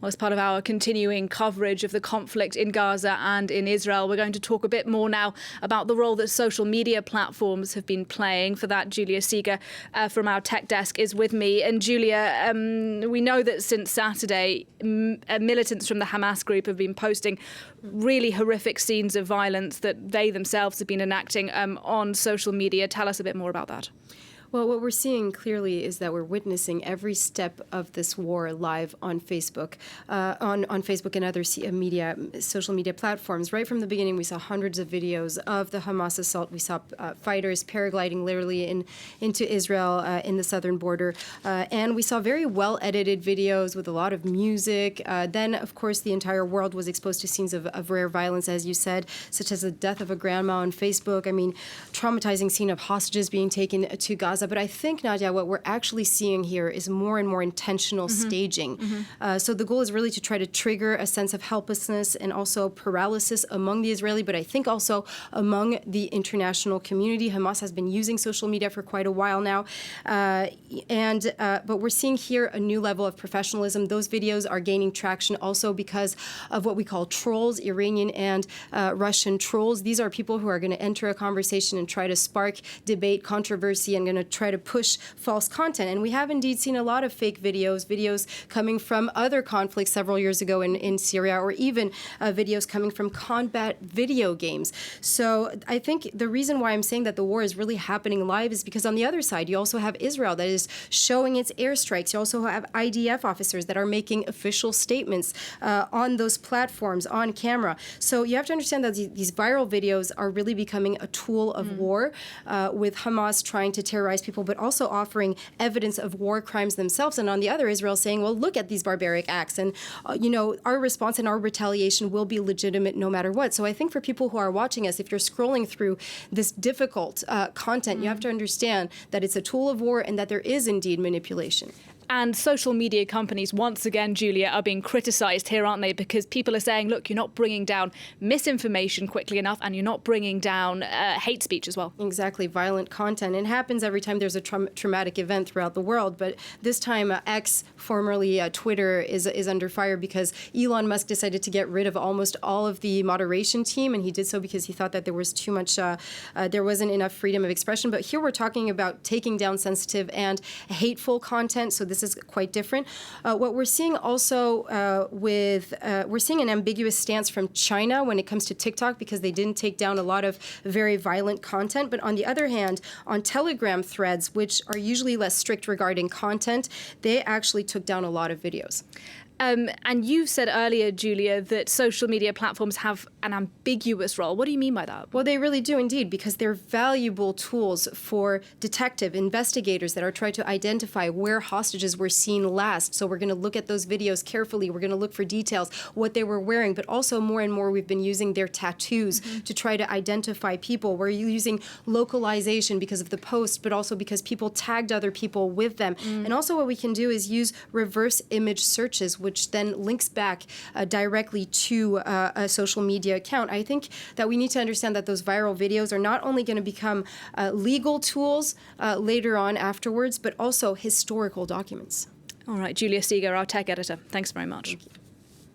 Well, as part of our continuing coverage of the conflict in Gaza and in Israel, we're going to talk a bit more now about the role that social media platforms have been playing. For that, Julia Seeger from our tech desk is with me. And Julia, we know that since Saturday, militants from the Hamas group have been posting really horrific scenes of violence that they themselves have been enacting on social media. Tell us a bit more about that. Well, what we're seeing clearly is that we're witnessing every step of this war live on Facebook, on Facebook and other social media platforms. Right from the beginning, we saw hundreds of videos of the Hamas assault. We saw fighters paragliding literally into Israel in the southern border. And we saw very well-edited videos with a lot of music. Then, of course, the entire world was exposed to scenes of rare violence, as you said, such as the death of a grandma on Facebook. I mean, traumatizing scene of hostages being taken to Gaza. But I think, Nadia, what we're actually seeing here is more and more intentional staging. So the goal is really to try to trigger a sense of helplessness and also paralysis among the Israeli, but I think also among the international community. Hamas has been using social media for quite a while now. But we're seeing here a new level of professionalism. Those videos are gaining traction also because of what we call trolls, Iranian and Russian trolls. These are people who are going to enter a conversation and try to spark debate, controversy, and going to try to push false content. And we have indeed seen a lot of fake videos coming from other conflicts several years ago in Syria, or even videos coming from combat video games. So I think the reason why I'm saying that the war is really happening live is because on the other side, you also have Israel that is showing its airstrikes. You also have IDF officers that are making official statements on those platforms, on camera. So you have to understand that these viral videos are really becoming a tool of war, with Hamas trying to terrorize people, but also offering evidence of war crimes themselves. And on the other, Israel saying, well, look at these barbaric acts. And, our response and our retaliation will be legitimate no matter what. So I think for people who are watching us, if you're scrolling through this difficult content, you have to understand that it's a tool of war and that there is indeed manipulation. And social media companies, once again, Julia, are being criticised here, aren't they? Because people are saying, look, you're not bringing down misinformation quickly enough, and you're not bringing down hate speech as well. Exactly, violent content. It happens every time there's a traumatic event throughout the world. But this time, X, formerly Twitter, is under fire because Elon Musk decided to get rid of almost all of the moderation team. And he did so because he thought that there was too much, there wasn't enough freedom of expression. But here we're talking about taking down sensitive and hateful content. So this is quite different. What we're seeing also we're seeing an ambiguous stance from China when it comes to TikTok, because they didn't take down a lot of very violent content. But on the other hand, on Telegram threads, which are usually less strict regarding content, they actually took down a lot of videos. And you said earlier, Julia, that social media platforms have an ambiguous role. What do you mean by that? Well, they really do indeed, because they're valuable tools for investigators that are trying to identify where hostages were seen last. So we're going to look at those videos carefully. We're going to look for details, what they were wearing, but also more and more we've been using their tattoos to try to identify people. We're using localization because of the post, but also because people tagged other people with them. And also what we can do is use reverse image searches, which then links back directly to a social media account. I think that we need to understand that those viral videos are not only going to become legal tools later on afterwards, but also historical documents. All right, Julia Seeger, our tech editor. Thanks very much. Thank you.